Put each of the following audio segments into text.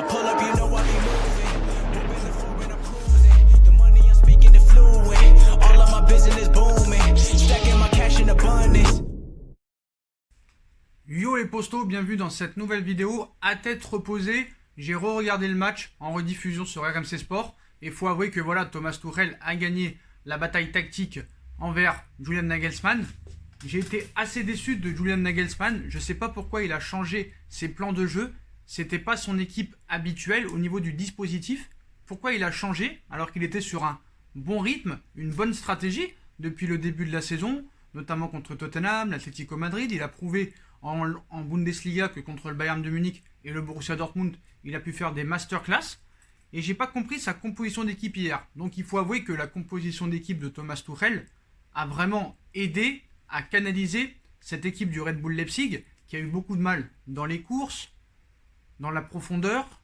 I pull up, you know I be moving. Moving the floor and I'm cruising. The money I'm speaking is fluent. All of my business booming. Stacking my cash in abundance. Yo les postos, bienvenue dans cette nouvelle vidéo. À tête reposée, j'ai re-regardé le match en rediffusion sur RMC Sport. Et il faut avouer que voilà, Thomas Tuchel a gagné la bataille tactique envers Julian Nagelsmann. J'ai été assez déçu de Julian Nagelsmann. Je ne sais pas pourquoi il a changé ses plans de jeu. C'était pas son équipe habituelle au niveau du dispositif. Pourquoi il a changé alors qu'il était sur un bon rythme, une bonne stratégie depuis le début de la saison, notamment contre Tottenham, l'Atlético Madrid. Il a prouvé en Bundesliga que contre le Bayern de Munich et le Borussia Dortmund, il a pu faire des masterclass. Et j'ai pas compris sa composition d'équipe hier. Donc il faut avouer que la composition d'équipe de Thomas Tuchel a vraiment aidé à canaliser cette équipe du Red Bull Leipzig qui a eu beaucoup de mal dans les courses, dans la profondeur,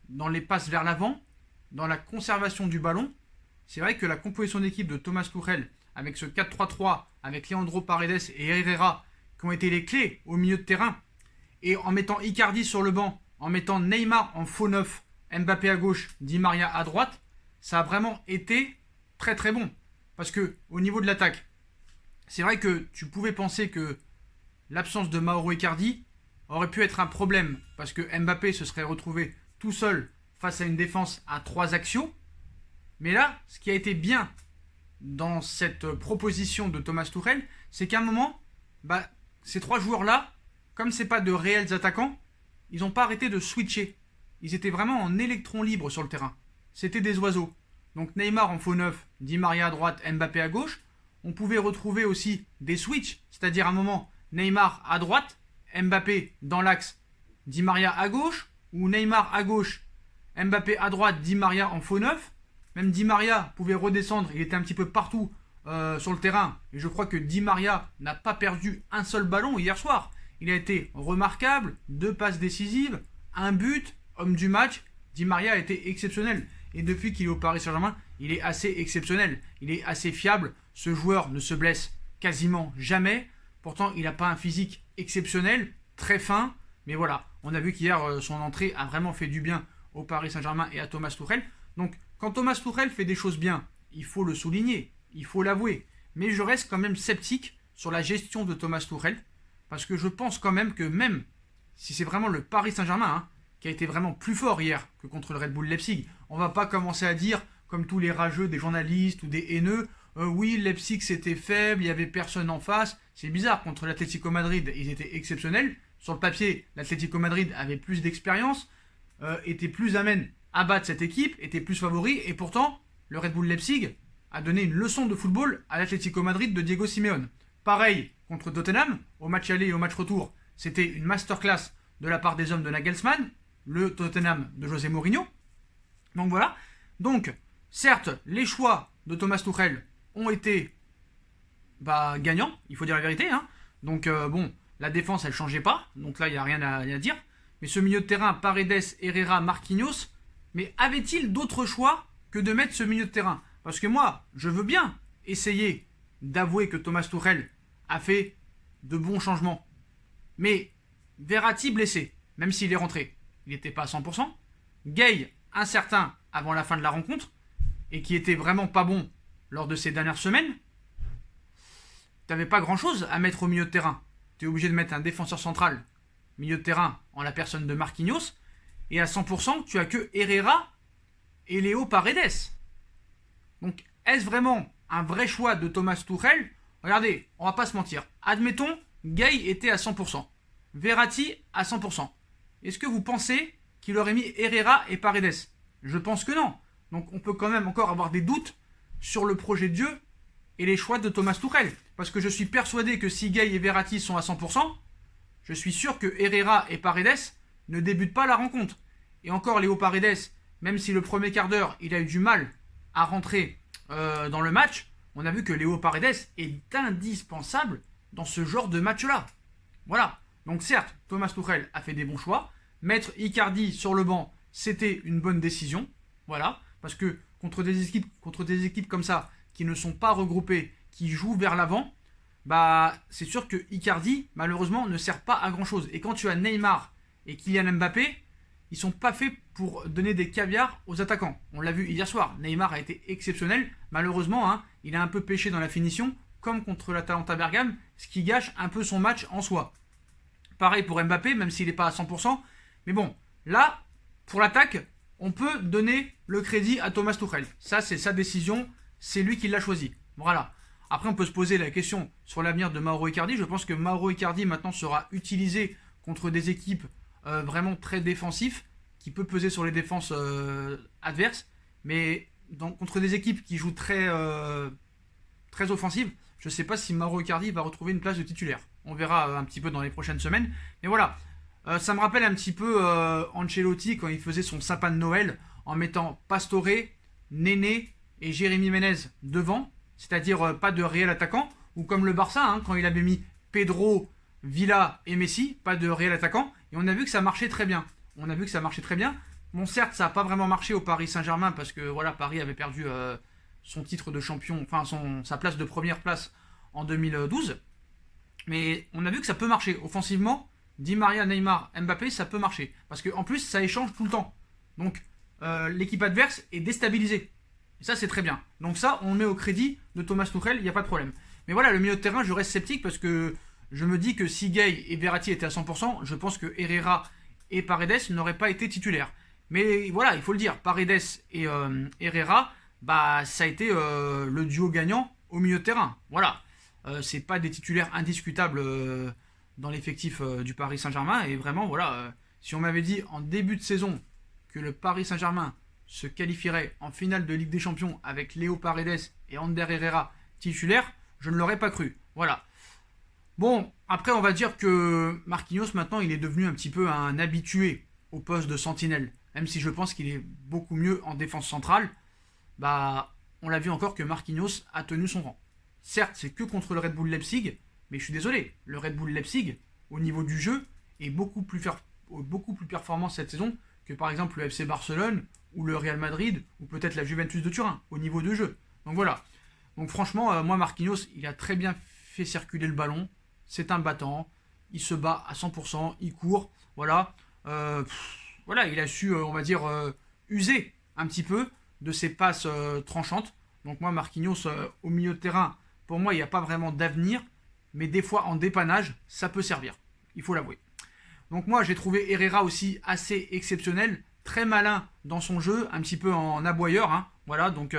dans les passes vers l'avant, dans la conservation du ballon. C'est vrai que la composition d'équipe de Thomas Tuchel avec ce 4-3-3, avec Leandro Paredes et Herrera qui ont été les clés au milieu de terrain, et en mettant Icardi sur le banc, en mettant Neymar en faux neuf, Mbappé à gauche, Di Maria à droite, ça a vraiment été très très bon. Parce que au niveau de l'attaque, c'est vrai que tu pouvais penser que l'absence de Mauro Icardi aurait pu être un problème, parce que Mbappé se serait retrouvé tout seul face à une défense à 3 axiaux. Mais là, ce qui a été bien dans cette proposition de Thomas Tuchel, c'est qu'à un moment, ces 3 joueurs-là, comme ce n'est pas de réels attaquants, ils n'ont pas arrêté de switcher. Ils étaient vraiment en électron libre sur le terrain. C'était des oiseaux. Donc Neymar en faux neuf, Di Maria à droite, Mbappé à gauche. On pouvait retrouver aussi des switches, c'est-à-dire à un moment Neymar à droite, Mbappé dans l'axe, Di Maria à gauche, ou Neymar à gauche, Mbappé à droite, Di Maria en faux neuf. Même Di Maria pouvait redescendre, il était un petit peu partout sur le terrain. Et je crois que Di Maria n'a pas perdu un seul ballon hier soir. Il a été remarquable, 2 passes décisives, 1 but, homme du match. Di Maria a été exceptionnel. Et depuis qu'il est au Paris Saint-Germain, il est assez exceptionnel. Il est assez fiable. Ce joueur ne se blesse quasiment jamais. Pourtant, il n'a pas un physique exceptionnel, très fin. Mais voilà, on a vu qu'hier, son entrée a vraiment fait du bien au Paris Saint-Germain et à Thomas Tuchel. Donc, quand Thomas Tuchel fait des choses bien, il faut le souligner, il faut l'avouer. Mais je reste quand même sceptique sur la gestion de Thomas Tuchel. Parce que je pense quand même que même si c'est vraiment le Paris Saint-Germain qui a été vraiment plus fort hier que contre le Red Bull Leipzig, on va pas commencer à dire, comme tous les rageux des journalistes ou des haineux, oui, Leipzig c'était faible, il y avait personne en face. C'est bizarre, contre l'Atlético Madrid, ils étaient exceptionnels. Sur le papier, l'Atlético Madrid avait plus d'expérience, était plus amène à battre cette équipe, était plus favori, et pourtant, le Red Bull Leipzig a donné une leçon de football à l'Atlético Madrid de Diego Simeone. Pareil contre Tottenham, au match aller et au match retour, c'était une masterclass de la part des hommes de Nagelsmann, le Tottenham de José Mourinho. Donc voilà. Donc, certes, les choix de Thomas Tuchel ont été gagnants, il faut dire la vérité. Donc la défense, elle ne changeait pas, donc là, il n'y a rien à dire. Mais ce milieu de terrain, Paredes, Herrera, Marquinhos, mais avait-il d'autres choix que de mettre ce milieu de terrain? Parce que moi, je veux bien essayer d'avouer que Thomas Tuchel a fait de bons changements. Mais Verratti blessé, même s'il est rentré, il n'était pas à 100%. Gay incertain avant la fin de la rencontre, et qui était vraiment pas bon lors de ces dernières semaines. T'avais pas grand chose à mettre au milieu de terrain. Tu es obligé de mettre un défenseur central, milieu de terrain, en la personne de Marquinhos, et à 100%, tu as que Herrera et Léo Paredes. Donc, est-ce vraiment un vrai choix de Thomas Tuchel? Regardez, on va pas se mentir. Admettons, Gay était à 100%. Verratti à 100%. Est-ce que vous pensez qu'il aurait mis Herrera et Paredes? Je pense que non. Donc, on peut quand même encore avoir des doutes sur le projet de jeu et les choix de Thomas Tuchel. Parce que je suis persuadé que si Gay et Verratti sont à 100%, je suis sûr que Herrera et Paredes ne débutent pas la rencontre. Et encore, Léo Paredes, même si le premier quart d'heure, il a eu du mal à rentrer dans le match, on a vu que Léo Paredes est indispensable dans ce genre de match-là. Voilà. Donc certes, Thomas Tuchel a fait des bons choix. Mettre Icardi sur le banc, c'était une bonne décision. Voilà. Parce que contre des équipes comme ça, qui ne sont pas regroupées, qui jouent vers l'avant, c'est sûr que Icardi, malheureusement, ne sert pas à grand-chose. Et quand tu as Neymar et Kylian Mbappé, ils sont pas faits pour donner des caviars aux attaquants. On l'a vu hier soir, Neymar a été exceptionnel. Malheureusement, hein, il a un peu pêché dans la finition, comme contre l'Atalanta Bergame, ce qui gâche un peu son match en soi. Pareil pour Mbappé, même s'il n'est pas à 100%. Mais bon, là, pour l'attaque, on peut donner le crédit à Thomas Tuchel. Ça, c'est sa décision, c'est lui qui l'a choisi. Voilà. Après, on peut se poser la question sur l'avenir de Mauro Icardi. Je pense que Mauro Icardi, maintenant, sera utilisé contre des équipes vraiment très défensives, qui peut peser sur les défenses adverses. Mais contre des équipes qui jouent très offensives, je ne sais pas si Mauro Icardi va retrouver une place de titulaire. On verra un petit peu dans les prochaines semaines. Mais voilà, ça me rappelle un petit peu Ancelotti quand il faisait son sapin de Noël en mettant Pastore, Néné et Jérémy Ménez devant, c'est-à-dire pas de réel attaquant, ou comme le Barça, hein, quand il avait mis Pedro, Villa et Messi, pas de réel attaquant, et on a vu que ça marchait très bien. Bon, certes, ça n'a pas vraiment marché au Paris Saint-Germain, parce que voilà, Paris avait perdu son titre de champion, enfin sa place de première place en 2012, mais on a vu que ça peut marcher. Offensivement, Di Maria, Neymar, Mbappé, ça peut marcher, parce qu'en plus, ça échange tout le temps. Donc, l'équipe adverse est déstabilisée. Et ça, c'est très bien. Donc ça, on le met au crédit de Thomas Tuchel, il n'y a pas de problème. Mais voilà, le milieu de terrain, je reste sceptique parce que je me dis que si Gueye et Verratti étaient à 100%, je pense que Herrera et Paredes n'auraient pas été titulaires. Mais voilà, il faut le dire, Paredes et Herrera, bah, ça a été le duo gagnant au milieu de terrain. Voilà, c'est pas des titulaires indiscutables dans l'effectif du Paris Saint-Germain. Et vraiment, voilà, si on m'avait dit en début de saison que le Paris Saint-Germain se qualifierait en finale de Ligue des Champions avec Léo Paredes et Ander Herrera titulaires, je ne l'aurais pas cru. Voilà. Bon, après on va dire que Marquinhos maintenant il est devenu un petit peu un habitué au poste de sentinelle. Même si je pense qu'il est beaucoup mieux en défense centrale, bah on l'a vu encore que Marquinhos a tenu son rang. Certes, c'est que contre le Red Bull Leipzig, mais je suis désolé, le Red Bull Leipzig, au niveau du jeu, est beaucoup plus performant cette saison que par exemple le FC Barcelone ou le Real Madrid ou peut-être la Juventus de Turin au niveau de jeu. Donc voilà. Donc franchement, moi Marquinhos, il a très bien fait circuler le ballon. C'est un battant. Il se bat à 100%. Il court. Voilà. Voilà, il a su, on va dire, user un petit peu de ses passes tranchantes. Donc moi, Marquinhos, au milieu de terrain, pour moi, il n'y a pas vraiment d'avenir. Mais des fois, en dépannage, ça peut servir. Il faut l'avouer. Donc moi, j'ai trouvé Herrera aussi assez exceptionnel. Très malin dans son jeu. Un petit peu en aboyeur. Hein. Voilà, donc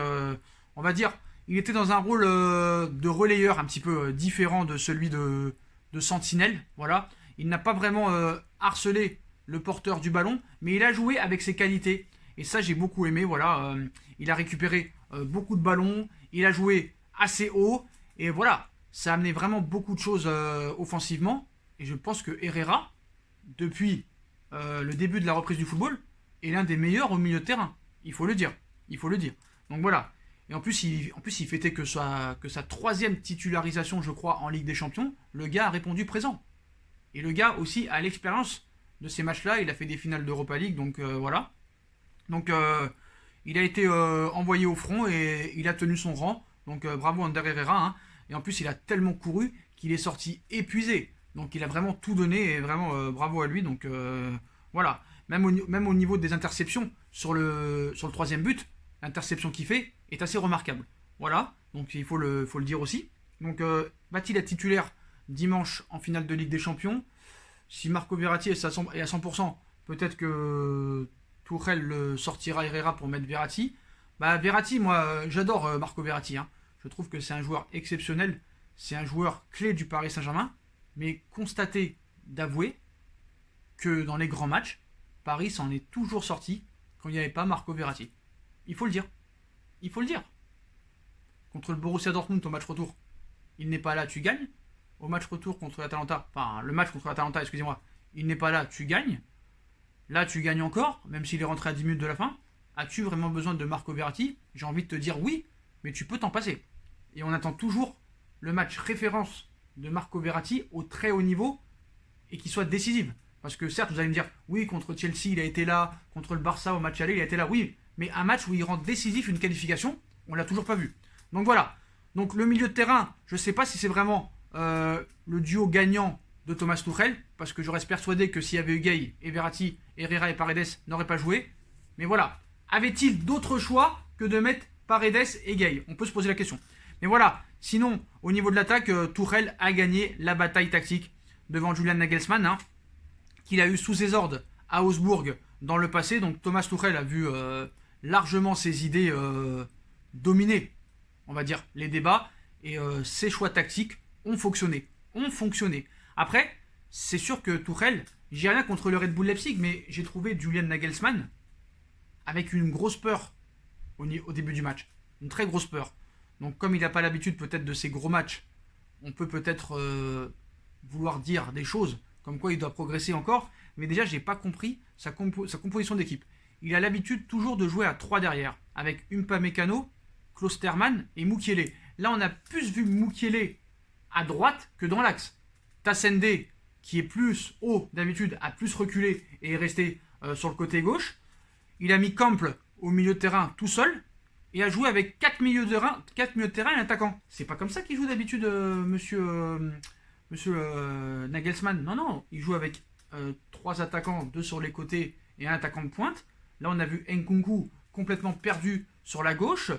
on va dire... Il était dans un rôle de relayeur un petit peu différent de celui de sentinelle. Voilà. Il n'a pas vraiment harcelé le porteur du ballon, mais il a joué avec ses qualités. Et ça, j'ai beaucoup aimé. Voilà. Il a récupéré beaucoup de ballons. Il a joué assez haut. Et voilà. Ça a amené vraiment beaucoup de choses offensivement. Et je pense que Herrera, depuis le début de la reprise du football, est l'un des meilleurs au milieu de terrain. Il faut le dire. Donc voilà. Et en plus, il fêtait que sa troisième titularisation, je crois, en Ligue des Champions. Le gars a répondu présent. Et le gars aussi a l'expérience de ces matchs-là. Il a fait des finales d'Europa League, donc voilà. Donc il a été envoyé au front et il a tenu son rang. Donc bravo Ander Herrera. Hein. Et en plus, il a tellement couru qu'il est sorti épuisé. Donc il a vraiment tout donné et vraiment bravo à lui. Donc voilà. Même au niveau des interceptions sur le troisième but, l'interception qu'il fait est assez remarquable. Voilà, donc il faut le dire aussi. Donc va-t-il être titulaire dimanche en finale de Ligue des Champions? Si Marco Verratti est à 100%, peut-être que Tuchel le sortira Herrera pour mettre Verratti. Bah Verratti, moi j'adore Marco Verratti. Hein. Je trouve que c'est un joueur exceptionnel. C'est un joueur clé du Paris Saint-Germain. Mais constatez d'avouer que dans les grands matchs, Paris s'en est toujours sorti quand il n'y avait pas Marco Verratti. Il faut le dire. Contre le Borussia Dortmund au match retour, il n'est pas là, tu gagnes. Au match retour contre l'Atalanta, enfin le match contre l'Atalanta, excusez-moi, il n'est pas là, tu gagnes. Là, tu gagnes encore, même s'il est rentré à 10 minutes de la fin. As-tu vraiment besoin de Marco Verratti? J'ai envie de te dire oui, mais tu peux t'en passer. Et on attend toujours le match référence de Marco Verratti au très haut niveau et qu'il soit décisif. Parce que certes, vous allez me dire, oui, contre Chelsea, il a été là, contre le Barça au match aller, il a été là, oui. Mais un match où il rend décisif une qualification, on l'a toujours pas vu. Donc voilà. Donc le milieu de terrain, je ne sais pas si c'est vraiment le duo gagnant de Thomas Tuchel. parce que je reste persuadé que s'il y avait eu Gay et Verratti, Herrera et Paredes n'auraient pas joué. Mais voilà, avait-il d'autres choix que de mettre Paredes et Gay? On peut se poser la question. Mais voilà, sinon, au niveau de l'attaque, Tuchel a gagné la bataille tactique devant Julian Nagelsmann, hein, qu'il a eu sous ses ordres à Augsbourg dans le passé. Donc Thomas Tuchel a vu largement ses idées dominer, on va dire, les débats. Et ses choix tactiques ont fonctionné. Après, c'est sûr que Tuchel, j'ai rien contre le Red Bull Leipzig, mais j'ai trouvé Julian Nagelsmann avec une grosse peur au début du match. Une très grosse peur. Donc comme il n'a pas l'habitude peut-être de ces gros matchs, on peut peut-être vouloir dire des choses comme quoi il doit progresser encore. Mais déjà, j'ai pas compris sa composition d'équipe. Il a l'habitude toujours de jouer à 3 derrière, avec Upamecano, Klostermann et Mukiele. Là, on a plus vu Mukiele à droite que dans l'axe. Tassende, qui est plus haut d'habitude, a plus reculé et est resté sur le côté gauche. Il a mis Campbell au milieu de terrain tout seul et a joué avec 4 milieux de terrain et un attaquant. C'est pas comme ça qu'il joue d'habitude, monsieur Nagelsmann. Non, il joue avec 3 attaquants, 2 sur les côtés et un attaquant de pointe. Là, on a vu Nkunku complètement perdu sur la gauche.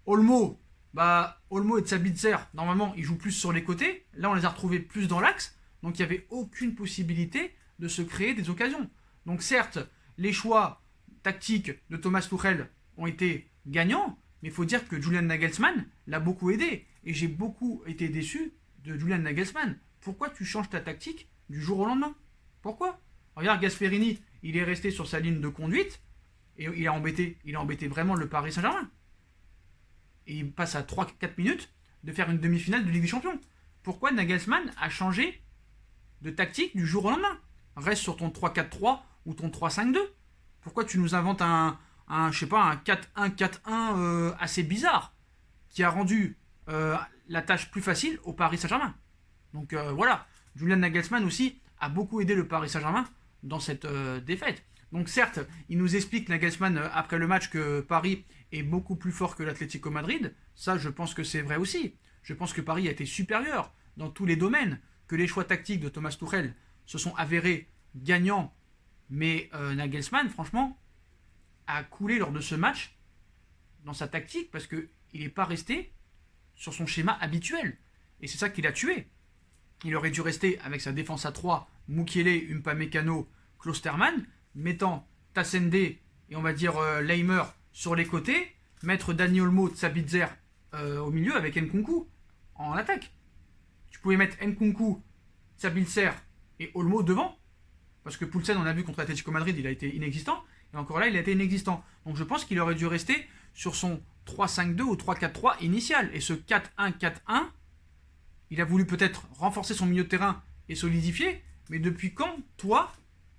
Olmo et Sabitzer, normalement, ils jouent plus sur les côtés. Là, on les a retrouvés plus dans l'axe. Donc, il n'y avait aucune possibilité de se créer des occasions. Donc, certes, les choix tactiques de Thomas Tuchel ont été gagnants, mais il faut dire que Julian Nagelsmann l'a beaucoup aidé. Et j'ai beaucoup été déçu de Julian Nagelsmann. Pourquoi tu changes ta tactique du jour au lendemain? Pourquoi? Regarde, Gasperini, il est resté sur sa ligne de conduite et il a embêté vraiment le Paris Saint-Germain. Et il passe à 3-4 minutes de faire une demi-finale de Ligue des Champions. Pourquoi Nagelsmann a changé de tactique du jour au lendemain? Reste sur ton 3-4-3 ou ton 3-5-2. Pourquoi tu nous inventes un 4-1-4-1 assez bizarre qui a rendu la tâche plus facile au Paris Saint-Germain? Donc voilà, Julian Nagelsmann aussi a beaucoup aidé le Paris Saint-Germain dans cette défaite. Donc certes, il nous explique Nagelsmann après le match que Paris est beaucoup plus fort que l'Atlético Madrid. Ça, je pense que c'est vrai aussi. Je pense que Paris a été supérieur dans tous les domaines, que les choix tactiques de Thomas Tuchel se sont avérés gagnants. Mais Nagelsmann, franchement, a coulé lors de ce match dans sa tactique parce qu'il n'est pas resté sur son schéma habituel. Et c'est ça qui l'a tué. Il aurait dû rester avec sa défense à 3, Mukiele, Upamecano, Klostermann, mettant Tassende et on va dire Leimer sur les côtés, mettre Dani Olmo, Sabitzer au milieu avec Nkunku en attaque. Tu pouvais mettre Nkunku, Sabitzer et Olmo devant, parce que Poulsen, on a vu contre l'Atlético Madrid, il a été inexistant, et encore là, il a été inexistant. Donc je pense qu'il aurait dû rester sur son 3-5-2 ou 3-4-3 initial. Et ce 4-1-4-1, il a voulu peut-être renforcer son milieu de terrain et solidifier, mais depuis quand, toi,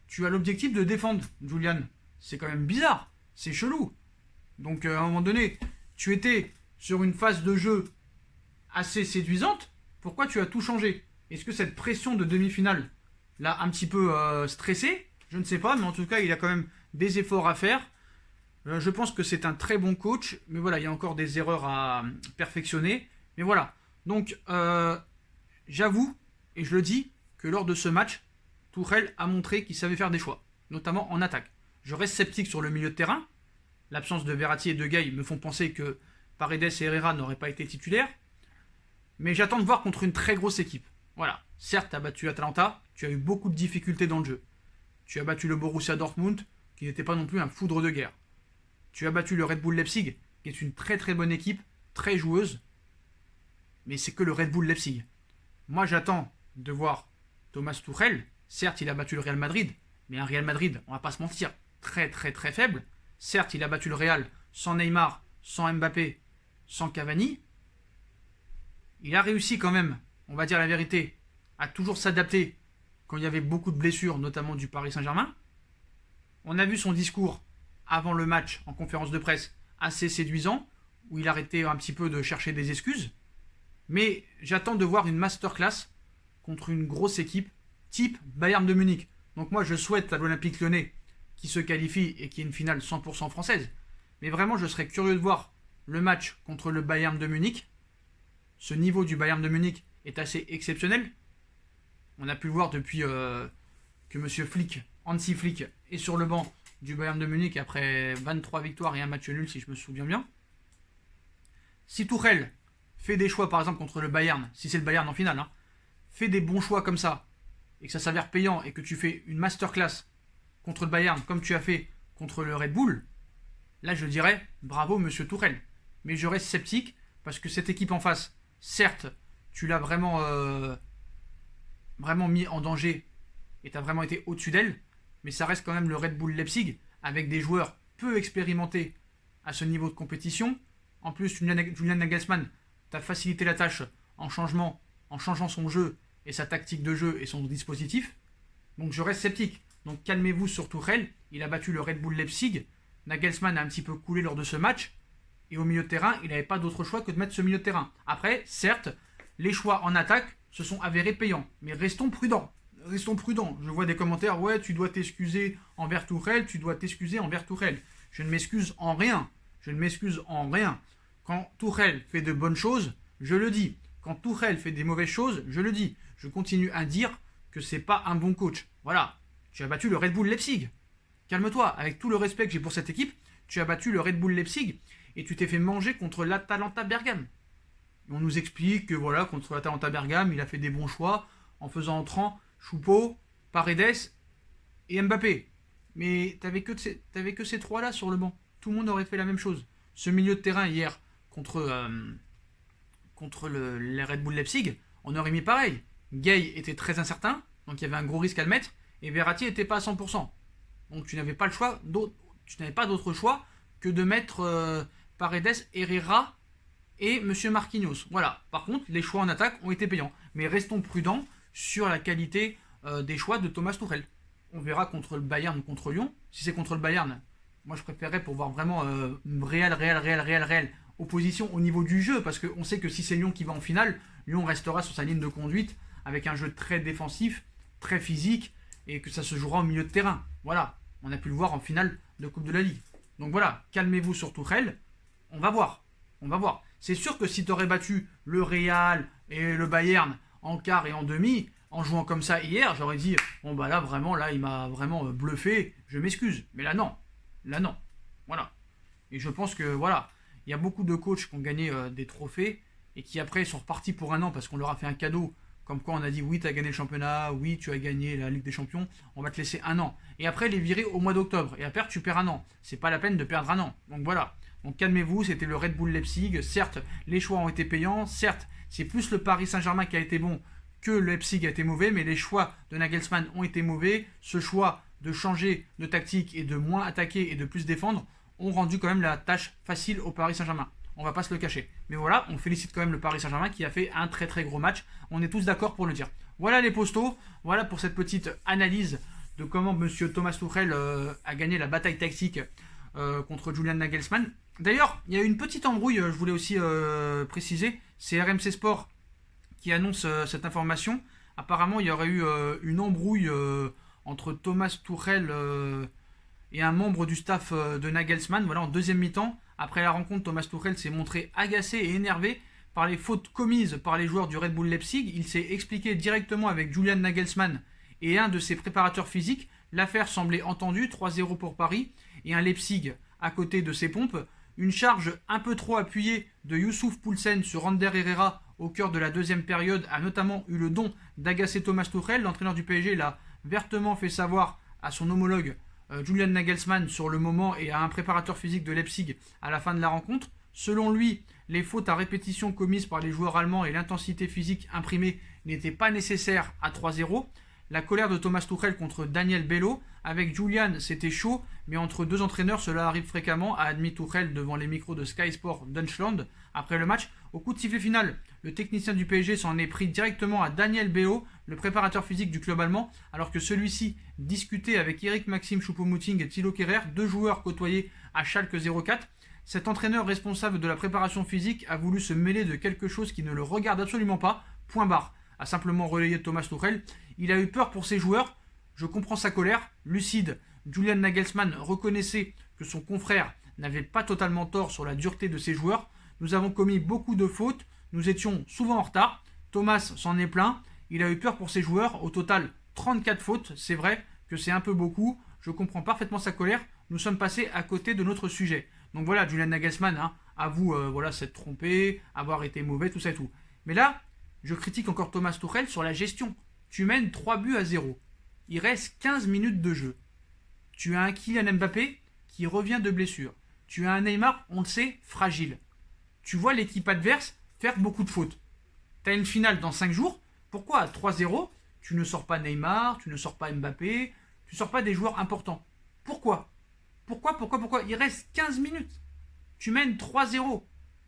tu as l'objectif de défendre, Julian? C'est quand même bizarre, c'est chelou. Donc à un moment donné, tu étais sur une phase de jeu assez séduisante, pourquoi tu as tout changé? Est-ce que cette pression de demi-finale l'a un petit peu stressé? Je ne sais pas, mais en tout cas, il a quand même des efforts à faire. Je pense que c'est un très bon coach, mais voilà, il y a encore des erreurs à perfectionner. Mais voilà, donc j'avoue, et je le dis, que lors de ce match, Tuchel a montré qu'il savait faire des choix, notamment en attaque. Je reste sceptique sur le milieu de terrain. L'absence de Verratti et de Gay me font penser que Paredes et Herrera n'auraient pas été titulaires. Mais j'attends de voir contre une très grosse équipe. Voilà, certes, tu as battu l'Atalanta, tu as eu beaucoup de difficultés dans le jeu. Tu as battu le Borussia Dortmund, qui n'était pas non plus un foudre de guerre. Tu as battu le Red Bull Leipzig, qui est une très très bonne équipe, très joueuse. Mais c'est que le Red Bull Leipzig. Moi, j'attends de voir Thomas Tuchel. Certes, il a battu le Real Madrid, mais un Real Madrid, on va pas se mentir, très très très faible. Certes, il a battu le Real sans Neymar, sans Mbappé, sans Cavani. Il a réussi quand même, on va dire la vérité, à toujours s'adapter quand il y avait beaucoup de blessures, notamment du Paris Saint-Germain. On a vu son discours avant le match en conférence de presse assez séduisant, où il arrêtait un petit peu de chercher des excuses. Mais j'attends de voir une masterclass contre une grosse équipe type Bayern de Munich. Donc moi je souhaite à l'Olympique Lyonnais qui se qualifie et qui est une finale 100% française. Mais vraiment je serais curieux de voir le match contre le Bayern de Munich. Ce niveau du Bayern de Munich est assez exceptionnel. On a pu le voir depuis que Monsieur Flick, Hansi Flick, est sur le banc du Bayern de Munich après 23 victoires et un match nul, si je me souviens bien. Si Tuchel fait des choix, par exemple, contre le Bayern, si c'est le Bayern en finale, hein, fait des bons choix comme ça, et que ça s'avère payant, et que tu fais une masterclass contre le Bayern, comme tu as fait contre le Red Bull, là je dirais bravo Monsieur Tuchel. Mais je reste sceptique, parce que cette équipe en face, certes, tu l'as vraiment mis en danger, et tu as vraiment été au-dessus d'elle, mais ça reste quand même le Red Bull Leipzig, avec des joueurs peu expérimentés à ce niveau de compétition. En plus, Julian Nagelsmann t'a facilité la tâche en changeant son jeu et sa tactique de jeu et son dispositif. Donc je reste sceptique. Donc calmez-vous sur Tuchel. Il a battu le Red Bull Leipzig. Nagelsmann a un petit peu coulé lors de ce match. Et au milieu de terrain, il n'avait pas d'autre choix que de mettre ce milieu de terrain. Après, certes, les choix en attaque se sont avérés payants. Mais restons prudents. Restons prudents. Je vois des commentaires, ouais, tu dois t'excuser envers Tuchel, tu dois t'excuser envers Tuchel. Je ne m'excuse en rien. Je ne m'excuse en rien. Quand Tuchel fait de bonnes choses, je le dis. Quand Tuchel fait des mauvaises choses, je le dis. Je continue à dire que c'est pas un bon coach. Voilà. Tu as battu le Red Bull Leipzig. Calme-toi. Avec tout le respect que j'ai pour cette équipe, tu as battu le Red Bull Leipzig et tu t'es fait manger contre l'Atalanta Bergame. On nous explique que voilà, contre l'Atalanta Bergame, il a fait des bons choix en faisant entrant Choupo, Paredes et Mbappé. Mais t'avais que ces trois-là sur le banc. Tout le monde aurait fait la même chose. Ce milieu de terrain hier contre les Red Bull Leipzig, on aurait mis pareil. Gay était très incertain, donc il y avait un gros risque à le mettre, et Verratti n'était pas à 100%. Donc tu n'avais pas d'autre choix que de mettre Paredes, Herrera et Monsieur Marquinhos. Voilà. Par contre, les choix en attaque ont été payants. Mais restons prudents sur la qualité des choix de Thomas Tuchel. On verra contre le Bayern ou contre Lyon. Si c'est contre le Bayern, moi je préférerais pour voir vraiment une réelle opposition au niveau du jeu, parce qu'on sait que si c'est Lyon qui va en finale, Lyon restera sur sa ligne de conduite avec un jeu très défensif, très physique, et que ça se jouera au milieu de terrain. Voilà, on a pu le voir en finale de Coupe de la Ligue. Donc voilà, calmez-vous sur Tuchel, on va voir. C'est sûr que si tu aurais battu le Real et le Bayern en quart et en demi, en jouant comme ça hier, j'aurais dit, bon bah là vraiment, il m'a vraiment bluffé, je m'excuse. Mais là non, voilà. Et je pense que voilà, il y a beaucoup de coachs qui ont gagné des trophées et qui après sont repartis pour un an parce qu'on leur a fait un cadeau. Comme quoi on a dit oui, tu as gagné le championnat, oui, tu as gagné la Ligue des Champions, on va te laisser un an. Et après les virer au mois d'octobre. Et après tu perds un an. C'est pas la peine de perdre un an. Donc voilà. Donc calmez-vous, c'était le Red Bull Leipzig. Certes, les choix ont été payants. Certes, c'est plus le Paris Saint-Germain qui a été bon que le Leipzig a été mauvais. Mais les choix de Nagelsmann ont été mauvais. Ce choix de changer de tactique et de moins attaquer et de plus défendre ont rendu quand même la tâche facile au Paris Saint-Germain. On va pas se le cacher. Mais voilà, on félicite quand même le Paris Saint-Germain qui a fait un très très gros match. On est tous d'accord pour le dire. Voilà les postos. Voilà pour cette petite analyse de comment Monsieur Thomas Tuchel a gagné la bataille tactique contre Julian Nagelsmann. D'ailleurs, il y a une petite embrouille, je voulais aussi préciser. C'est RMC Sport qui annonce cette information. Apparemment, il y aurait eu une embrouille entre Thomas Tuchel et un membre du staff de Nagelsmann. Voilà, en deuxième mi-temps. Après la rencontre, Thomas Tuchel s'est montré agacé et énervé par les fautes commises par les joueurs du Red Bull Leipzig. Il s'est expliqué directement avec Julian Nagelsmann et un de ses préparateurs physiques. L'affaire semblait entendue, 3-0 pour Paris, et un Leipzig à côté de ses pompes. Une charge un peu trop appuyée de Youssouf Poulsen sur Ander Herrera au cœur de la deuxième période a notamment eu le don d'agacer Thomas Tuchel. L'entraîneur du PSG l'a vertement fait savoir à son homologue Julian Nagelsmann sur le moment et à un préparateur physique de Leipzig à la fin de la rencontre. Selon lui, les fautes à répétition commises par les joueurs allemands et l'intensité physique imprimée n'étaient pas nécessaires à 3-0. La colère de Thomas Tuchel contre Daniel Bello. Avec Julian, c'était chaud, mais entre deux entraîneurs, cela arrive fréquemment, a admis Tuchel devant les micros de Sky Sport Deutschland. Après le match, au coup de sifflet final, le technicien du PSG s'en est pris directement à Daniel Bello, le préparateur physique du club allemand, alors que celui-ci discutait avec Eric Maxime Choupo-Moting et Thilo Kehrer, deux joueurs côtoyés à Schalke 04. Cet entraîneur responsable de la préparation physique a voulu se mêler de quelque chose qui ne le regarde absolument pas, point barre, a simplement relayé Thomas Tuchel. Il a eu peur pour ses joueurs, je comprends sa colère. Lucide, Julian Nagelsmann reconnaissait que son confrère n'avait pas totalement tort sur la dureté de ses joueurs. Nous avons commis beaucoup de fautes, nous étions souvent en retard, Thomas s'en est plaint, Il a eu peur pour ses joueurs. Au total, 34 fautes. C'est vrai que c'est un peu beaucoup. Je comprends parfaitement sa colère. Nous sommes passés à côté de notre sujet. Donc voilà, Julian Nagelsmann, hein, avoue voilà, s'être trompé, avoir été mauvais, tout ça et tout. Mais là, je critique encore Thomas Tuchel sur la gestion. Tu mènes 3 buts à 0. Il reste 15 minutes de jeu. Tu as un Kylian Mbappé qui revient de blessure. Tu as un Neymar, on le sait, fragile. Tu vois l'équipe adverse faire beaucoup de fautes. Tu as une finale dans 5 jours. Pourquoi à 3-0, tu ne sors pas Neymar, tu ne sors pas Mbappé, tu ne sors pas des joueurs importants? Pourquoi? Pourquoi? Il reste 15 minutes. Tu mènes 3-0.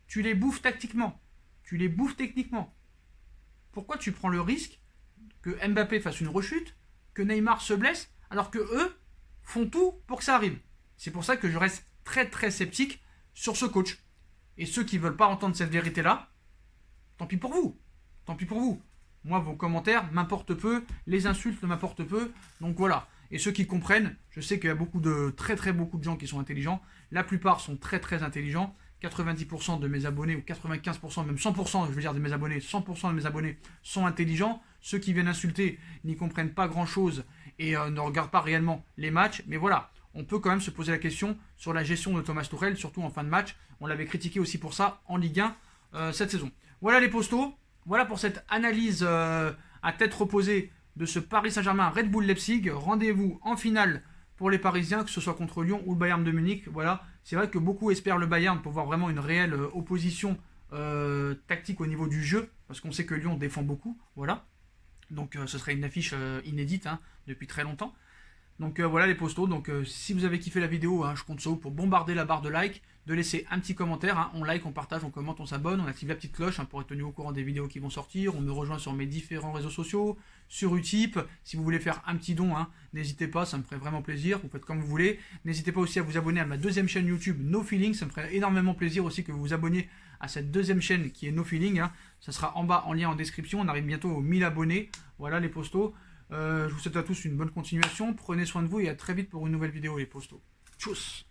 Tu les bouffes tactiquement. Tu les bouffes techniquement. Pourquoi tu prends le risque que Mbappé fasse une rechute, que Neymar se blesse, alors que eux font tout pour que ça arrive? C'est pour ça que je reste très très sceptique sur ce coach. Et ceux qui ne veulent pas entendre cette vérité-là, tant pis pour vous. Tant pis pour vous. Moi, vos commentaires m'importent peu, les insultes m'importent peu, donc voilà. Et ceux qui comprennent, je sais qu'il y a beaucoup de beaucoup de gens qui sont intelligents. La plupart sont très très intelligents. 90% de mes abonnés, ou 95%, même 100%, je veux dire de mes abonnés, 100% de mes abonnés sont intelligents. Ceux qui viennent insulter n'y comprennent pas grand-chose et ne regardent pas réellement les matchs. Mais voilà, on peut quand même se poser la question sur la gestion de Thomas Tuchel, surtout en fin de match. On l'avait critiqué aussi pour ça en Ligue 1 cette saison. Voilà les postos. Voilà pour cette analyse à tête reposée de ce Paris Saint-Germain Red Bull Leipzig. Rendez-vous en finale pour les Parisiens, que ce soit contre Lyon ou le Bayern de Munich. Voilà, c'est vrai que beaucoup espèrent le Bayern pour voir vraiment une réelle opposition tactique au niveau du jeu, parce qu'on sait que Lyon défend beaucoup. Voilà, donc ce serait une affiche inédite depuis très longtemps. Donc voilà les postos. Donc si vous avez kiffé la vidéo, je compte sur vous pour bombarder la barre de like, de laisser un petit commentaire. On like, on partage, on commente, on s'abonne, on active la petite cloche pour être tenu au courant des vidéos qui vont sortir. On me rejoint sur mes différents réseaux sociaux, sur Utip. Si vous voulez faire un petit don, n'hésitez pas, ça me ferait vraiment plaisir. Vous faites comme vous voulez. N'hésitez pas aussi à vous abonner à ma deuxième chaîne YouTube No Feeling. Ça me ferait énormément plaisir aussi que vous vous abonniez à cette deuxième chaîne qui est No Feeling. Ça sera en bas en lien en description. On arrive bientôt aux 1000 abonnés. Voilà les postos. Je vous souhaite à tous une bonne continuation. Prenez soin de vous et à très vite pour une nouvelle vidéo les postos. Tchuss!